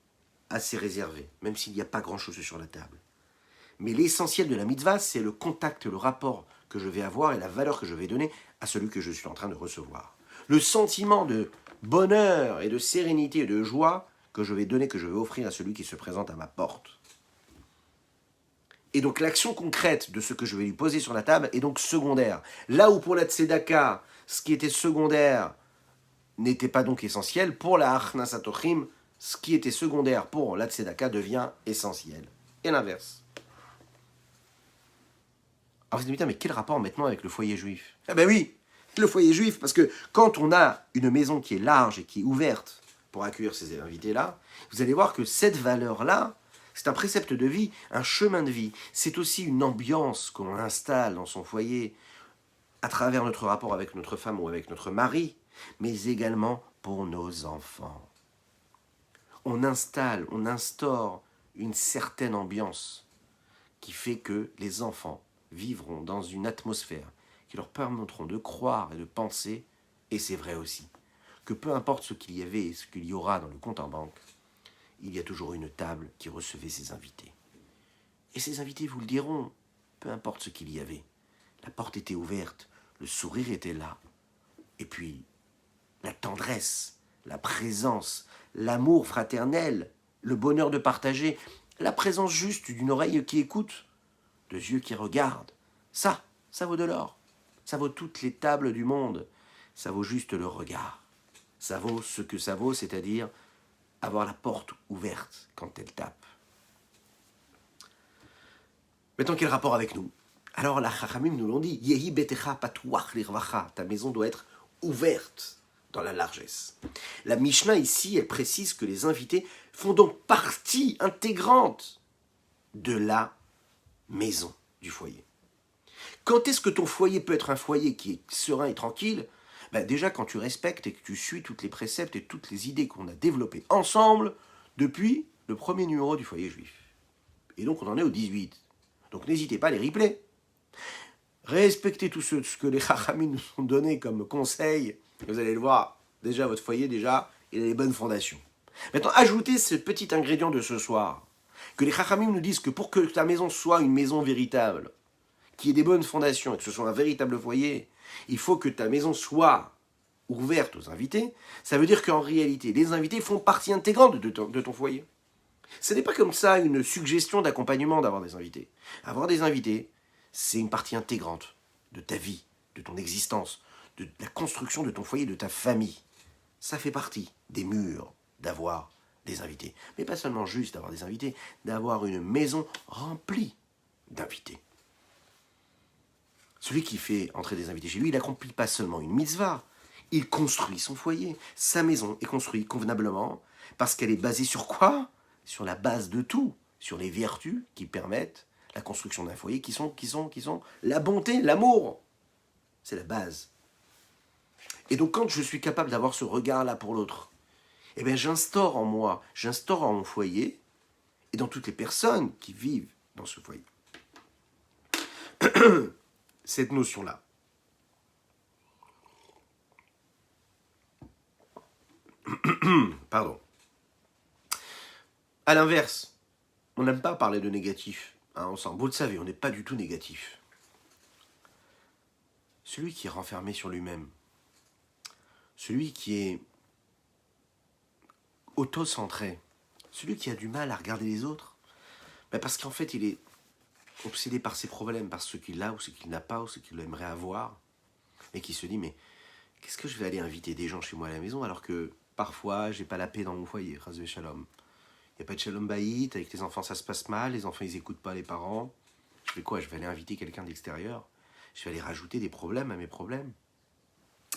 assez réservé, même s'il n'y a pas grand-chose sur la table. Mais l'essentiel de la mitzvah, c'est le contact, le rapport que je vais avoir et la valeur que je vais donner à celui que je suis en train de recevoir. Le sentiment de bonheur et de sérénité et de joie que je vais donner, que je vais offrir à celui qui se présente à ma porte. Et donc l'action concrète de ce que je vais lui poser sur la table est donc secondaire. Là où pour la tzedaka, ce qui était secondaire n'était pas donc essentiel, pour la Achnasat Orchim, ce qui était secondaire pour la tzedaka devient essentiel. Et l'inverse. Alors vous dites, mais quel rapport maintenant avec le foyer juif? Ah ben oui, le foyer juif, parce que quand on a une maison qui est large et qui est ouverte pour accueillir ces invités-là, vous allez voir que cette valeur-là, c'est un précepte de vie, un chemin de vie. C'est aussi une ambiance qu'on installe dans son foyer à travers notre rapport avec notre femme ou avec notre mari, mais également pour nos enfants. On instaure une certaine ambiance qui fait que les enfants vivront dans une atmosphère qui leur permettront de croire et de penser, et c'est vrai aussi, que peu importe ce qu'il y avait et ce qu'il y aura dans le compte en banque, il y a toujours une table qui recevait ses invités. Et ces invités vous le diront, peu importe ce qu'il y avait. La porte était ouverte, le sourire était là. Et puis, la tendresse, la présence, l'amour fraternel, le bonheur de partager, la présence juste d'une oreille qui écoute, de yeux qui regardent. Ça vaut de l'or. Ça vaut toutes les tables du monde. Ça vaut juste le regard. Ça vaut ce que ça vaut, c'est-à-dire avoir la porte ouverte quand elle tape. Maintenant, quel rapport avec nous? Alors, la Chachamim nous l'ont dit, Yehi betecha patuach lirvacha, ta maison doit être ouverte dans la largesse. La Mishnah ici, elle précise que les invités font donc partie intégrante de la maison du foyer. Quand est-ce que ton foyer peut être un foyer qui est serein et tranquille? Déjà quand tu respectes et que tu suis toutes les préceptes et toutes les idées qu'on a développées ensemble depuis le premier numéro du foyer juif. Et donc on en est au 18. Donc n'hésitez pas à les replayer. Respectez tout ce que les Chachamim nous ont donné comme conseil. Vous allez le voir, déjà votre foyer, il a les bonnes fondations. Maintenant, ajoutez ce petit ingrédient de ce soir. Que les Chachamim nous disent que pour que ta maison soit une maison véritable, qui ait des bonnes fondations et que ce soit un véritable foyer, il faut que ta maison soit ouverte aux invités. Ça veut dire qu'en réalité, les invités font partie intégrante de ton foyer. Ce n'est pas comme ça une suggestion d'accompagnement d'avoir des invités. Avoir des invités, c'est une partie intégrante de ta vie, de ton existence, de la construction de ton foyer, de ta famille. Ça fait partie des murs d'avoir des invités. Mais pas seulement juste d'avoir des invités, d'avoir une maison remplie d'invités. Celui qui fait entrer des invités chez lui, il n'accomplit pas seulement une mitzvah, il construit son foyer. Sa maison est construite convenablement parce qu'elle est basée sur quoi? Sur la base de tout, sur les vertus qui permettent la construction d'un foyer, qui sont la bonté, l'amour. C'est la base. Et donc quand je suis capable d'avoir ce regard-là pour l'autre, eh bien j'instaure en moi, j'instaure en mon foyer, et dans toutes les personnes qui vivent dans ce foyer, cette notion-là. Pardon. À l'inverse, on n'aime pas parler de négatif. Hein, vous le savez, on n'est pas du tout négatif. Celui qui est renfermé sur lui-même, celui qui est auto-centré, celui qui a du mal à regarder les autres, ben parce qu'en fait, il est obsédé par ses problèmes, par ce qu'il a ou ce qu'il n'a pas ou ce qu'il aimerait avoir, et qui se dit, mais qu'est-ce que je vais aller inviter des gens chez moi à la maison alors que parfois, j'ai pas la paix dans mon foyer, Chas v'Shalom. Il n'y a pas de Shalom Bayit, avec les enfants ça se passe mal, les enfants ils n'écoutent pas les parents. Je fais quoi? Je vais aller inviter quelqu'un d'extérieur? Je vais aller rajouter des problèmes à mes problèmes?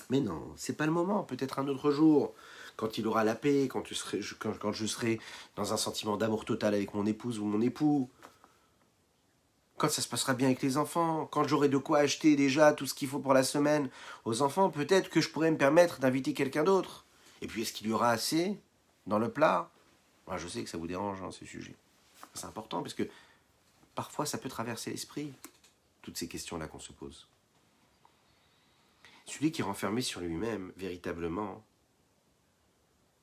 Mais non, c'est pas le moment, peut-être un autre jour, quand il aura la paix, quand je serai dans un sentiment d'amour total avec mon épouse ou mon époux, quand ça se passera bien avec les enfants, quand j'aurai de quoi acheter déjà tout ce qu'il faut pour la semaine aux enfants, peut-être que je pourrais me permettre d'inviter quelqu'un d'autre. Et puis est-ce qu'il y aura assez dans le plat? Moi, je sais que ça vous dérange, hein, ce sujet. C'est important parce que parfois ça peut traverser l'esprit, toutes ces questions-là qu'on se pose. Celui qui est renfermé sur lui-même, véritablement,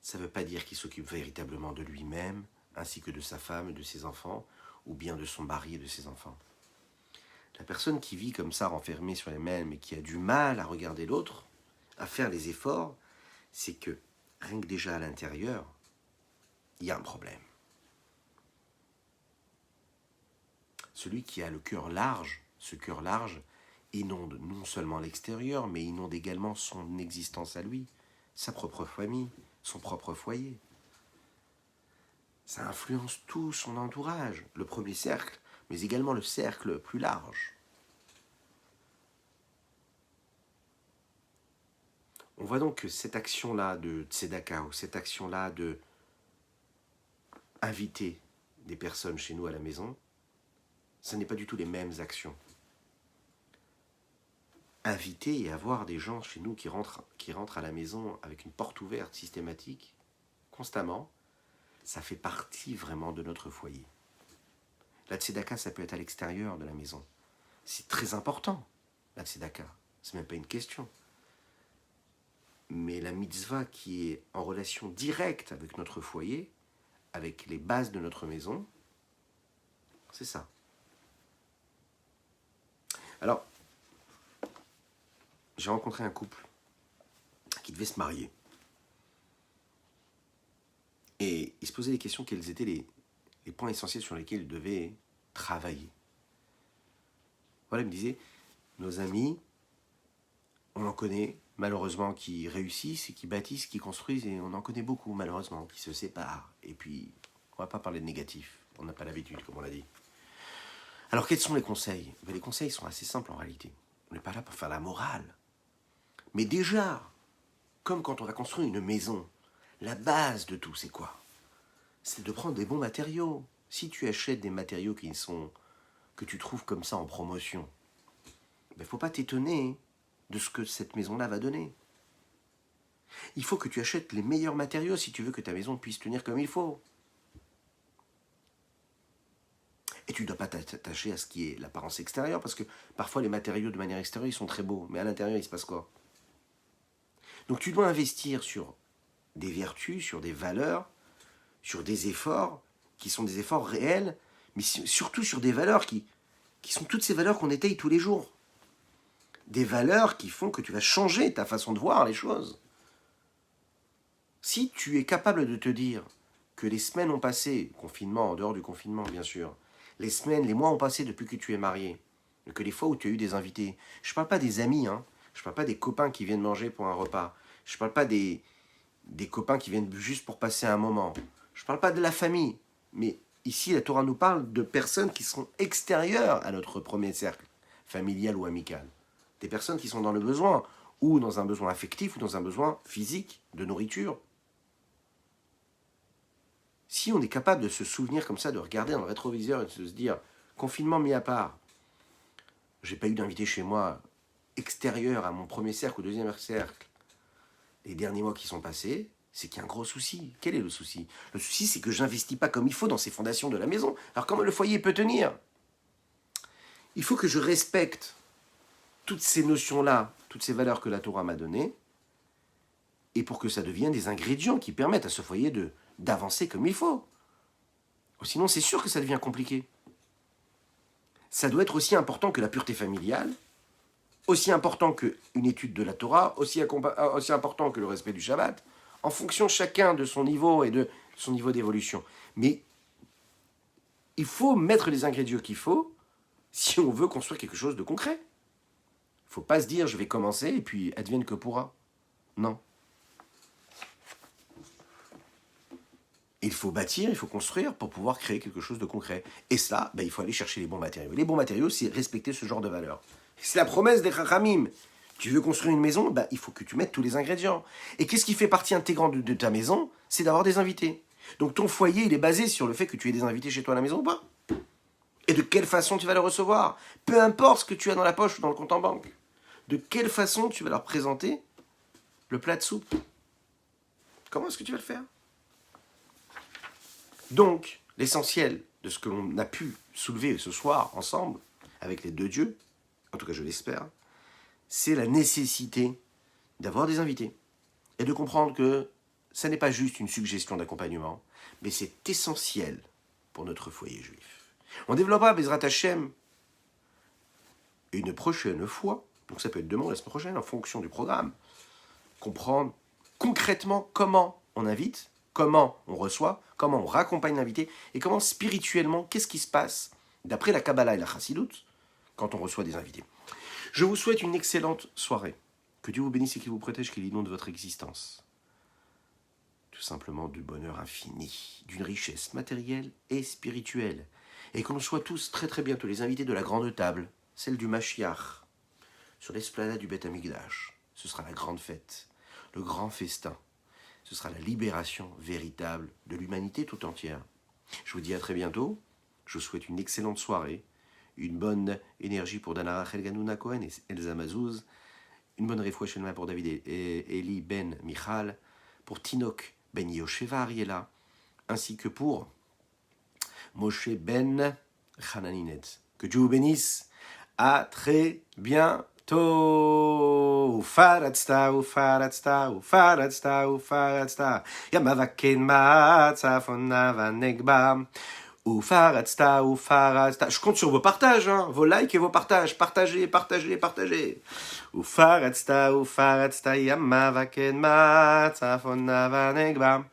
ça ne veut pas dire qu'il s'occupe véritablement de lui-même, ainsi que de sa femme et de ses enfants, ou bien de son mari et de ses enfants. La personne qui vit comme ça, renfermée sur elle-même, et qui a du mal à regarder l'autre, à faire les efforts, c'est que, rien que déjà à l'intérieur, il y a un problème. Celui qui a le cœur large, ce cœur large, inonde non seulement l'extérieur, mais inonde également son existence à lui, sa propre famille, son propre foyer. Ça influence tout son entourage, le premier cercle, mais également le cercle plus large. On voit donc que cette action-là de tzedaka, ou cette action-là de inviter des personnes chez nous à la maison, ce n'est pas du tout les mêmes actions. Inviter et avoir des gens chez nous qui rentrent à la maison avec une porte ouverte systématique, constamment, ça fait partie vraiment de notre foyer. La tzedaka, ça peut être à l'extérieur de la maison. C'est très important, la tzedaka. C'est même pas une question. Mais la mitzvah qui est en relation directe avec notre foyer, avec les bases de notre maison, c'est ça. Alors, j'ai rencontré un couple qui devait se marier. Et il se posait des questions, quels étaient les points essentiels sur lesquels ils devaient travailler. Voilà, il me disait, nos amis, on en connaît malheureusement qui réussissent et qui bâtissent, qui construisent, et on en connaît beaucoup malheureusement, qui se séparent. Et puis, on ne va pas parler de négatif, on n'a pas l'habitude, comme on l'a dit. Alors, quels sont les conseils? Les conseils sont assez simples en réalité. On n'est pas là pour faire la morale. Mais déjà, comme quand on va construire une maison, la base de tout, c'est quoi? C'est de prendre des bons matériaux. Si tu achètes des matériaux que tu trouves comme ça en promotion, il ne faut pas t'étonner de ce que cette maison-là va donner. Il faut que tu achètes les meilleurs matériaux si tu veux que ta maison puisse tenir comme il faut. Et tu ne dois pas t'attacher à ce qui est l'apparence extérieure, parce que parfois les matériaux de manière extérieure, ils sont très beaux, mais à l'intérieur, il se passe quoi? Donc tu dois investir sur des vertus, sur des valeurs, sur des efforts, qui sont des efforts réels, mais surtout sur des valeurs qui qui sont toutes ces valeurs qu'on étaye tous les jours. Des valeurs qui font que tu vas changer ta façon de voir les choses. Si tu es capable de te dire que les semaines ont passé, confinement, en dehors du confinement bien sûr, les semaines, les mois ont passé depuis que tu es marié, que les fois où tu as eu des invités, je ne parle pas des amis, hein, je ne parle pas des copains qui viennent manger pour un repas, je ne parle pas des copains qui viennent juste pour passer un moment, je ne parle pas de la famille, mais ici la Torah nous parle de personnes qui sont extérieures à notre premier cercle, familial ou amical. Des personnes qui sont dans le besoin, ou dans un besoin affectif, ou dans un besoin physique, de nourriture. Si on est capable de se souvenir comme ça, de regarder dans le rétroviseur et de se dire, confinement mis à part, j'ai pas eu d'invité chez moi extérieur à mon premier cercle ou deuxième cercle, les derniers mois qui sont passés, c'est qu'il y a un gros souci. Quel est le souci? Le souci, c'est que je n'investis pas comme il faut dans ces fondations de la maison. Alors comment le foyer peut tenir? Il faut que je respecte toutes ces notions-là, toutes ces valeurs que la Torah m'a données, et pour que ça devienne des ingrédients qui permettent à ce foyer d'avancer comme il faut. Sinon, c'est sûr que ça devient compliqué. Ça doit être aussi important que la pureté familiale, aussi important qu'une étude de la Torah, aussi important que le respect du Shabbat, en fonction chacun de son niveau et de son niveau d'évolution. Mais il faut mettre les ingrédients qu'il faut si on veut construire quelque chose de concret. Il ne faut pas se dire je vais commencer et puis advienne que pourra. Non. Il faut bâtir, il faut construire pour pouvoir créer quelque chose de concret. Et ça, il faut aller chercher les bons matériaux. Les bons matériaux, c'est respecter ce genre de valeurs. C'est la promesse des Chachamim. Tu veux construire une maison, il faut que tu mettes tous les ingrédients. Et qu'est-ce qui fait partie intégrante de ta maison? C'est d'avoir des invités. Donc ton foyer, il est basé sur le fait que tu aies des invités chez toi à la maison ou pas? Et de quelle façon tu vas les recevoir? Peu importe ce que tu as dans la poche ou dans le compte en banque. De quelle façon tu vas leur présenter le plat de soupe? Comment est-ce que tu vas le faire? Donc, l'essentiel de ce que l'on a pu soulever ce soir ensemble, avec les deux dieux, en tout cas je l'espère, c'est la nécessité d'avoir des invités et de comprendre que ça n'est pas juste une suggestion d'accompagnement, mais c'est essentiel pour notre foyer juif. On développera Bezrat Hashem une prochaine fois, donc ça peut être demain ou la semaine prochaine, en fonction du programme, comprendre concrètement comment on invite, comment on reçoit, comment on raccompagne l'invité, et comment spirituellement, qu'est-ce qui se passe, d'après la Kabbalah et la Chassidut, quand on reçoit des invités. Je vous souhaite une excellente soirée. Que Dieu vous bénisse et qu'il vous protège, qu'il inonde votre existence. Tout simplement du bonheur infini, d'une richesse matérielle et spirituelle. Et qu'on soit tous très très bientôt les invités de la grande table, celle du Mashiach, sur l'esplanade du Beth Amikdash. Ce sera la grande fête, le grand festin. Ce sera la libération véritable de l'humanité tout entière. Je vous dis à très bientôt. Je vous souhaite une excellente soirée, une bonne énergie pour Dana Rachel Ganouna Cohen et Elsa Mazouz, une bonne réfoua chez pour David et Eli Ben Michal, pour Tinok Ben Yosheva Ariela, ainsi que pour Moshe Ben Hananinet. Que Dieu vous bénisse. À très bientôt. Ufaratzta, ufaratzta, ufaratzta, ufaratzta. Yamavaken matzafona vanegba. Ufaratzta, ufaratzta. Je compte sur vos partages, vos likes et vos partages. Partagez, partagez, partagez. Ufaratzta, ufaratzta, yamavaken matzafona vanegba.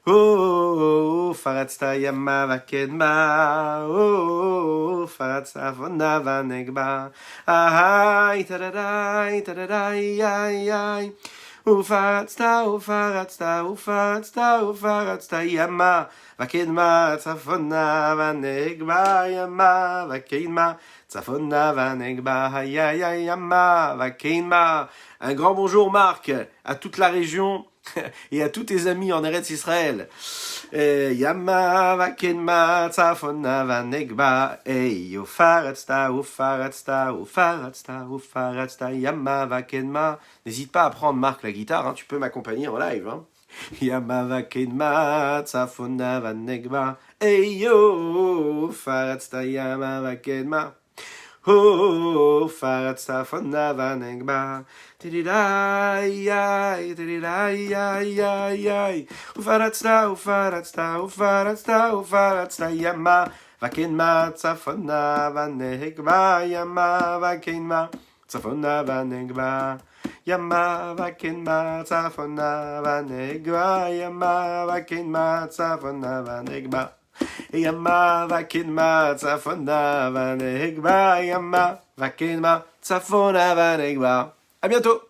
Oh, faratzta yama vakedma. Oh, faratzta vona vanegba. Ay, tadadai, tadadai, ay, ay. Ufaratzta, ufaratzta, ufaratzta, ufaratzta yama vakedma. Tzafona vanegba, yama vakedma. Tzafona vanegba, ay, ay, ay, yama vakedma. Un grand bonjour, Marc, à toute la région. Et à tous tes amis en Eretz Israël. Yama vakenma tzafona vanegba. Ufaratzta, ufaratzta, ufaratzta, ufaratzta, yama vakenma. N'hésite pas à prendre Marc la guitare, tu peux m'accompagner en live. Yama vakenma tzafona vanegba. Ufaratzta, yama vakenma. Oh, faratzta fona vanegba. Tididai, ay, tididai, ay, ay, ay. Ufaratzta, ufaratzta, ufaratzta, ufaratzta, yama vakenma, tsafona, vanegba, yama, vakenma, tsafona, vanegba. Yama, vakenma, tsafona, vanegba, yama, vakenma, tsafona, vanegba. Yama, vakenma, tsafona, vanegba, yama, vakenma, tsafona, vanegba. À bientôt!